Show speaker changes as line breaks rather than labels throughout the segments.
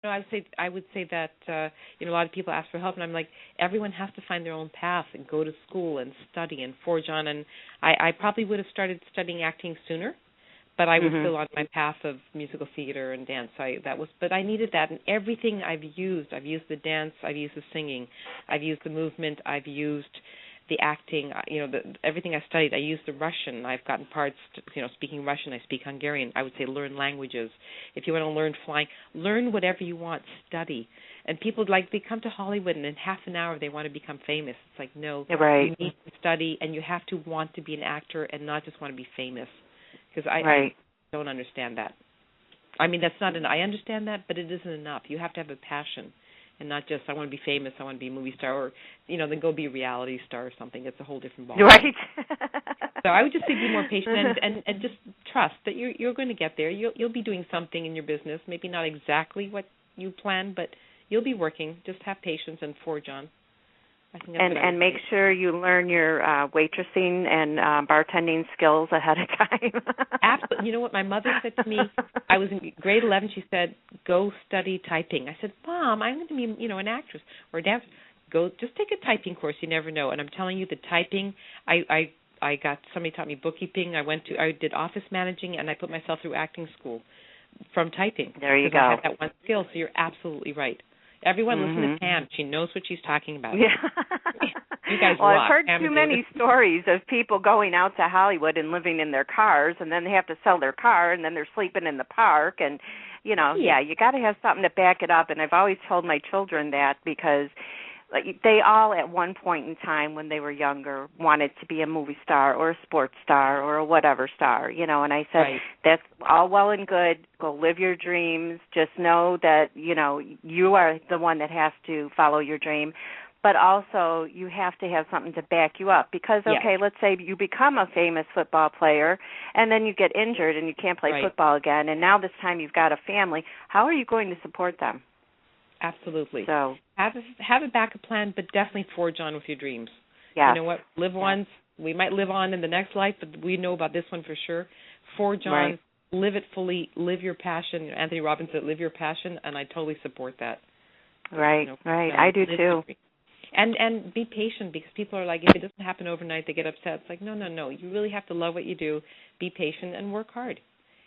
No, I would say that a lot of people ask for help, and I'm like, everyone has to find their own path and go to school and study and forge on. And I probably would have started studying acting sooner, but I was still on my path of musical theater and dance. But I needed that, and everything I've used the dance, I've used the singing, I've used the movement, I've used the acting, everything I studied. I used the Russian. I've gotten parts, speaking Russian. I speak Hungarian. I would say learn languages. If you want to learn flying, learn whatever you want, study. And people, they come to Hollywood, and in half an hour they want to become famous. It's like, no,
right.
You need to study, and you have to want to be an actor and not just want to be famous. Because I don't understand that. I mean, I understand that, but it isn't enough. You have to have a passion. And not just, I want to be famous, I want to be a movie star, or, then go be a reality star or something. It's a whole different ball.
Right.
So I would just say be more patient and just trust that you're going to get there. You'll be doing something in your business, maybe not exactly what you planned, but you'll be working. Just have patience and forge on. I think that's
and make sure you learn your waitressing and bartending skills ahead of time.
Absolutely. You know what my mother said to me? I was in grade 11. She said, "Go study typing." I said, "Mom, I'm going to be, an actress or a dancer. Go, just take a typing course. You never know." And I'm telling you, the typing, somebody taught me bookkeeping. I did office managing, and I put myself through acting school from typing.
There you go.
I had that one skill. So you're absolutely right. Everyone listen to Pam. She knows what she's talking about.
Yeah.
You guys
well,
rock.
I've heard
Pam
too many stories of people going out to Hollywood and living in their cars, and then they have to sell their car, and then they're sleeping in the park. And, you got to have something to back it up. And I've always told my children that because they all at one point in time when they were younger wanted to be a movie star or a sports star or a whatever star, and I said, That's all well and good. Go live your dreams. Just know that, you are the one that has to follow your dream. But also you have to have something to back you up because, let's say you become a famous football player and then you get injured and you can't play football again, and now this time you've got a family. How are you going to support them?
Absolutely.
So
have a backup plan, but definitely forge on with your dreams.
Yeah.
You know what? Live once. We might live on in the next life, but we know about this one for sure. Forge on. Live it fully. Live your passion. Anthony Robbins said, "Live your passion," and I totally support that.
Right. I do too.
And be patient because people are like, if it doesn't happen overnight, they get upset. It's like, no. You really have to love what you do. Be patient and work hard.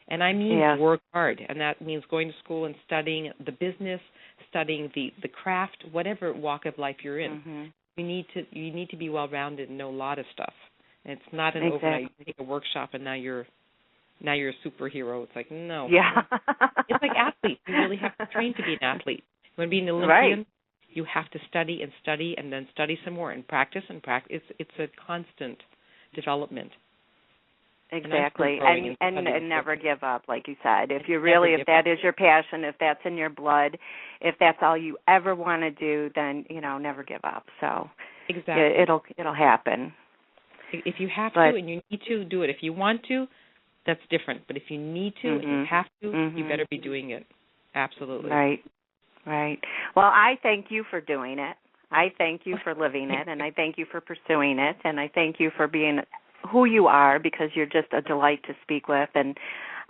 And I mean work hard, and that means going to school and studying the business, studying the craft, whatever walk of life you're in. You need to be well-rounded and know a lot of stuff. And it's not an overnight. You take a workshop and now you're a superhero. It's like, no.
Yeah.
It's like athletes. You really have to train to be an athlete. You want to be an Olympian, you have to study and then study some more and practice and practice. It's a constant development.
Exactly, and never give up, like you said. If that is your passion, if that's in your blood, if that's all you ever want to do, then never give up. So it'll happen.
If you have to and you need to, do it. If you want to, that's different. But if you need to and you have to, you better be doing it. Absolutely.
Right. Well, I thank you for doing it. I thank you for living it, and I thank you for pursuing it, and I thank you for being who you are because you're just a delight to speak with, and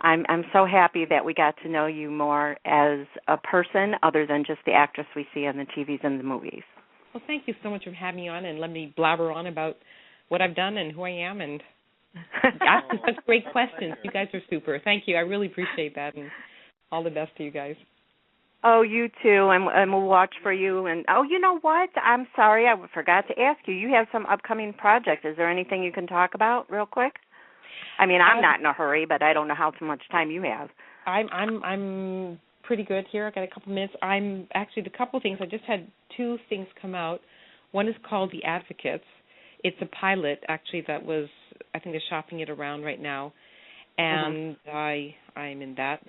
I'm so happy that we got to know you more as a person other than just the actress we see on the TVs and the movies.
Well, thank you so much for having me on and let me blabber on about what I've done and who I am and asking such great questions. You guys are super. Thank you. I really appreciate that, and all the best to you guys.
Oh, you too, and we'll watch for you. And, you know what? I'm sorry, I forgot to ask you. You have some upcoming projects. Is there anything you can talk about real quick? I mean, I'm not in a hurry, but I don't know how much time you have.
I'm pretty good here. I've got a couple minutes. The couple things. I just had 2 things come out. One is called The Advocates. It's a pilot, actually, that was, I think they're shopping it around right now. And I'm in that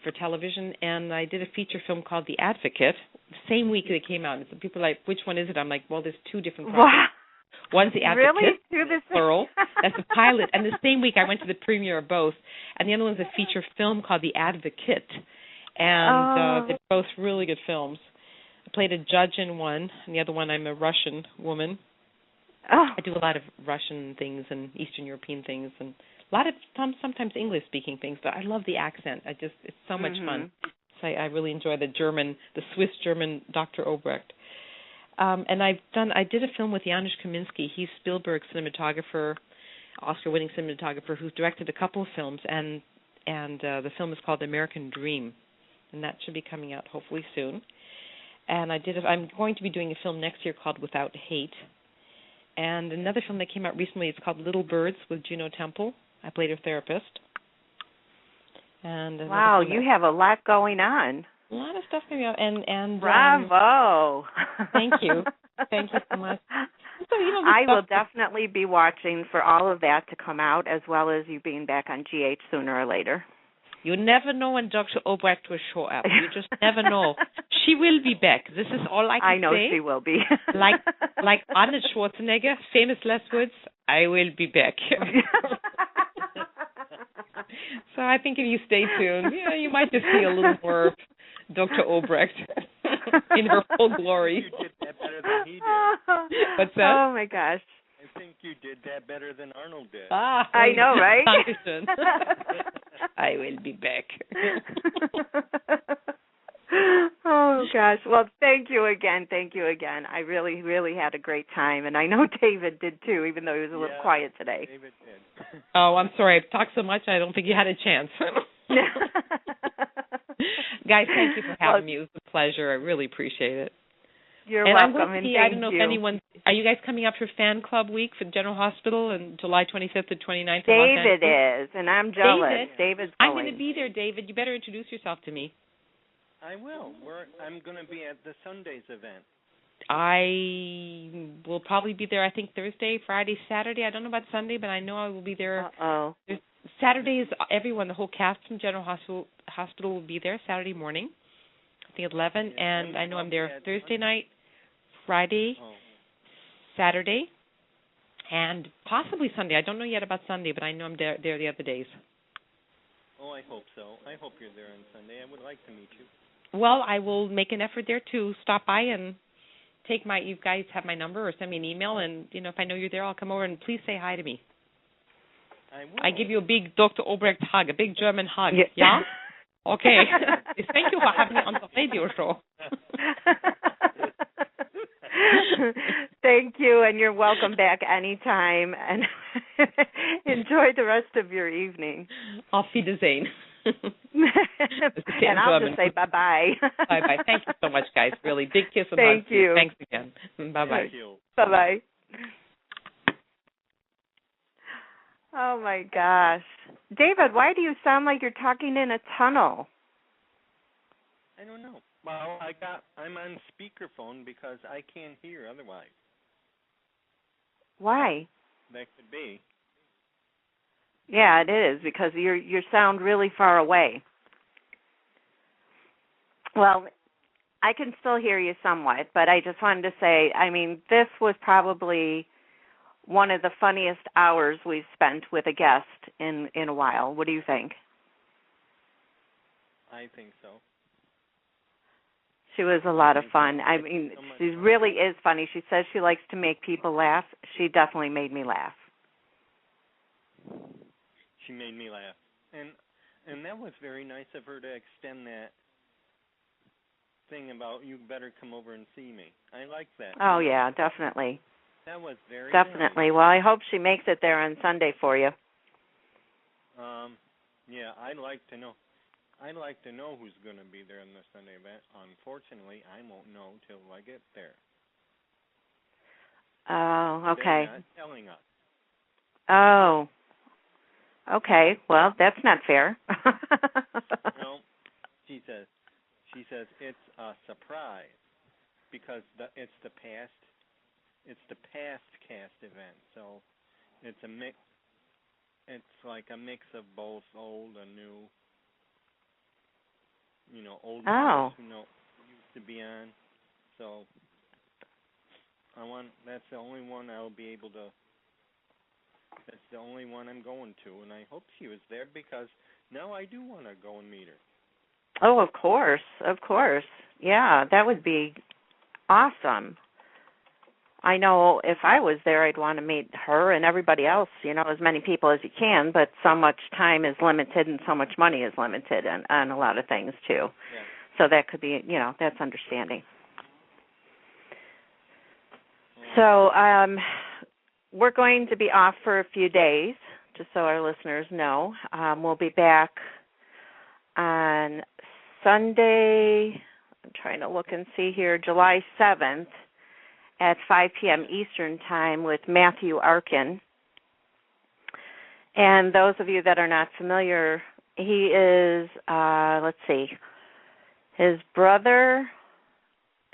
for television, and I did a feature film called The Advocate the same week it came out. And people are like, which one is it? I'm like, well, there's 2 different projects.
Wow.
One's The Advocate,
really?
plural. That's a pilot. And the same week I went to the premiere of both. And the other one's a feature film called The Advocate. And they're both really good films. I played a judge in one, and the other one I'm a Russian woman.
Oh.
I do a lot of Russian things and Eastern European things and a lot of sometimes English-speaking things, but I love the accent. It's so much fun. I really enjoy the Swiss-German Doctor Obrect. And I did a film with Janusz Kaminski. He's Spielberg's cinematographer, Oscar-winning cinematographer, who's directed a couple of films, and the film is called American Dream, and that should be coming out hopefully soon. And I'm going to be doing a film next year called Without Hate, and another film that came out recently is called Little Birds with Juno Temple. I played her therapist. And
wow, you have a lot going on.
A lot of stuff coming out, and
bravo!
Thank you so much. So,
I will definitely be watching for all of that to come out, as well as you being back on GH sooner or later.
You never know when Dr. Obrect will show up. You just never know. She will be back. This is all I can say.
I know she will be.
like Arnold Schwarzenegger, famous last words, I will be back. So I think if you stay tuned, you might just see a little more Dr. Obrect in her full glory.
You did that better than he did.
What's that?
Oh, my gosh.
I think you did that better than Arnold did.
I know, right?
I will be back.
Oh, gosh. Well, thank you again. I really, really had a great time, and I know David did, too, even though he was a little quiet today.
David did.
Oh, I'm sorry. I've talked so much, I don't think you had a chance. Guys, thank you for having me. It was a pleasure. I really appreciate it.
You're
welcome.
And thank
I don't know if anyone, are you guys coming up for Fan Club Week for General Hospital on July 25th to 29th?
David is, and I'm jealous. David's going.
I'm going to be there, David. You better introduce yourself to me.
I will. I'm going to be at the Sundays event.
I will probably be there, I think, Thursday, Friday, Saturday. I don't know about Sunday, but I know I will be there.
Uh-oh.
Saturday is everyone, the whole cast from General Hospital will be there Saturday morning, I think at 11, and I know I'm there Thursday night, Friday, Saturday, and possibly Sunday. I don't know yet about Sunday, but I know I'm there the other days.
Oh, I hope so. I hope you're there on Sunday. I would like to meet you.
Well, I will make an effort there to stop by and you guys have my number or send me an email, and, if I know you're there, I'll come over, and please say hi to me.
I will.
I give you a big Dr. Obrect hug, a big German hug. Yeah? Okay. Thank you for having me on the radio show.
Thank you, and you're welcome back anytime, and enjoy the rest of your evening.
Auf Wiedersehen.
And I'll just say bye-bye.
Bye-bye. Thank you so much, guys. Really, big kiss and
Thank you.
Thanks again. Bye-bye.
Thank you.
Bye-bye. Oh, my gosh. David, why do you sound like you're talking in a tunnel?
I don't know. Well, I'm on speakerphone because I can't hear otherwise.
Why?
That could be.
Yeah, it is, because you sound really far away. Well, I can still hear you somewhat, but I just wanted to say, this was probably one of the funniest hours we've spent with a guest in a while. What do you think?
I think so.
She was a lot of fun. She really is funny. She says she likes to make people laugh. She definitely made me laugh.
She made me laugh. And that was very nice of her to extend that thing about you better come over and see me. I like that.
Oh, yeah, definitely.
That was very
definitely.
Nice.
Well, I hope she makes it there on Sunday for you.
Yeah, I'd like to know. I'd like to know who's going to be there in the Sunday event. Unfortunately, I won't know till I get there.
Oh, okay.
They're not telling us.
Oh, okay. Well, that's not fair.
No, she says it's a surprise because it's the past cast event. So it's a mix. It's like a mix of both old and new. Old
oh.
used to be on. So that's the only one I'll be able to. That's the only one I'm going to, and I hope she was there because now I do want to go and meet her.
Oh, of course. Yeah, that would be awesome. I know if I was there, I'd want to meet her and everybody else, as many people as you can, but so much time is limited and so much money is limited on a lot of things, too.
Yeah.
So that could be, that's understanding. So we're going to be off for a few days, just so our listeners know. We'll be back on Sunday, I'm trying to look and see here, July 7th at 5 p.m. Eastern Time with Matthew Arkin. And those of you that are not familiar, he is, let's see, his brother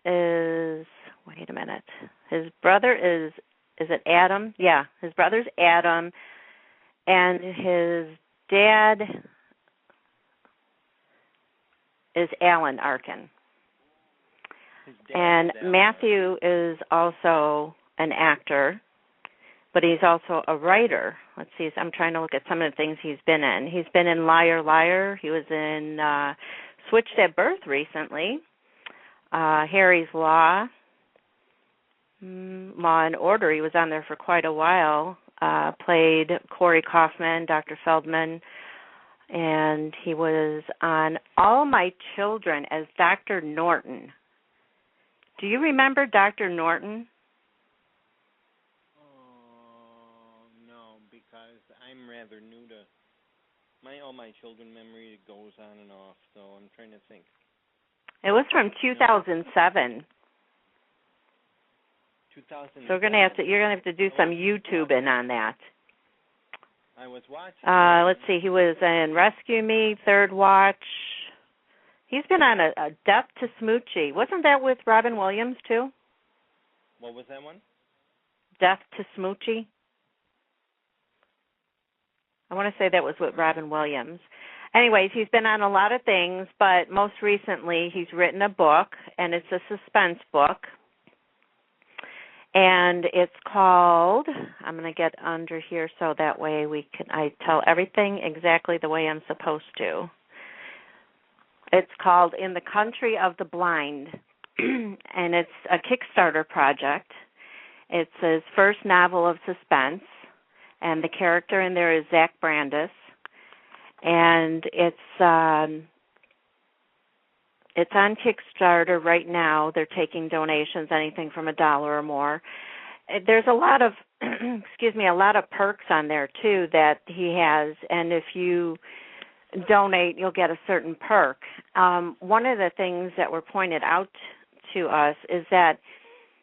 is, wait a minute, his brother is it Adam? Yeah, his brother's Adam, and his dad is Alan Arkin. And Matthew is also an actor, but he's also a writer. Let's see, I'm trying to look at some of the things he's been in. He's been in Liar, Liar. He was in Switched at Birth recently, Harry's Law, Law and Order. He was on there for quite a while. Played Corey Kaufman, Dr. Feldman, and he was on All My Children as Dr. Norton. Do you remember Dr. Norton?
No, because I'm rather new to All My Children memory goes on and off, so I'm trying to think.
It was from 2007.
2007.
So you're gonna have to do some YouTubing on that.
I was watching.
Let's see. He was in Rescue Me, Third Watch. He's been on a Death to Smoochie. Wasn't that with Robin Williams too?
What was that one?
Death to Smoochie. I want to say that was with Robin Williams. Anyways, he's been on a lot of things, but most recently he's written a book, and it's a suspense book. And it's called, I'm going to get under here so that way I tell everything exactly the way I'm supposed to. It's called In the Country of the Blind, and it's a Kickstarter project. It's his first novel of suspense, and the character in there is Zach Brandis. And it's on Kickstarter right now. They're taking donations, anything from $1 or more. There's a lot of, a lot of perks on there too that he has, and if you donate, you'll get a certain perk. One of the things that were pointed out to us is that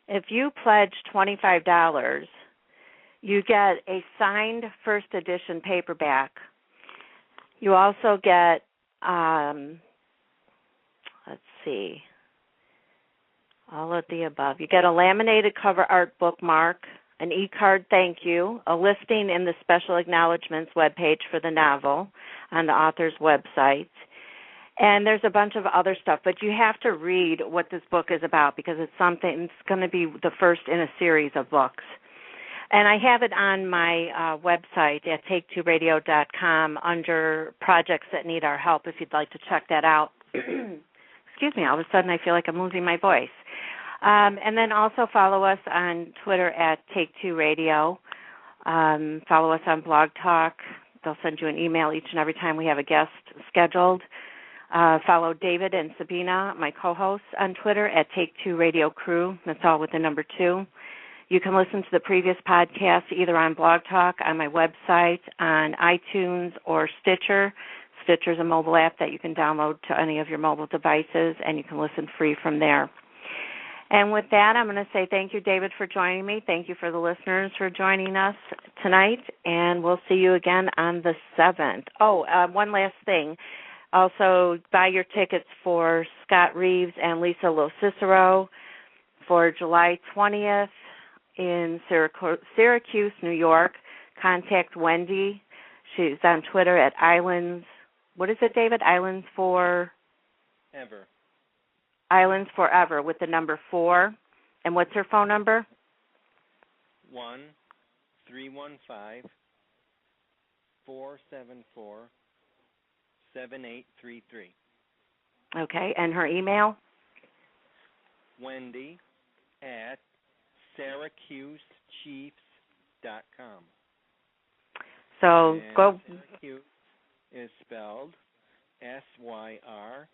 if you pledge $25, you get a signed first edition paperback. You also get, let's see, all of the above. You get a laminated cover art bookmark, an e-card thank you, a listing in the special acknowledgments webpage for the novel on the author's website, and there's a bunch of other stuff. But you have to read what this book is about because it's going to be the first in a series of books. And I have it on my website at take2radio.com under projects that need our help if you'd like to check that out. Excuse me, all of a sudden I feel like I'm losing my voice. And then also follow us on Twitter at Take2Radio. Follow us on Blog Talk. They'll send you an email each and every time we have a guest scheduled. Follow David and Sabina, my co-hosts, on Twitter at Take2Radio Crew. That's all with the number 2. You can listen to the previous podcast either on Blog Talk, on my website, on iTunes, or Stitcher. Stitcher's a mobile app that you can download to any of your mobile devices, and you can listen free from there. And with that, I'm going to say thank you, David, for joining me. Thank you for the listeners for joining us tonight, and we'll see you again on the 7th. Oh, one last thing. Also, buy your tickets for Scott Reeves and Lisa Lo-Cicero for July 20th in Syracuse, New York. Contact Wendy. She's on Twitter at Islands. What is it, David? Islands Forever with the number 4. And what's her phone number?
1-315-474-7833.
Okay, and her email?
Wendy at SyracuseChiefs.com.
So
and
go.
Syracuse is spelled SYRACUSE.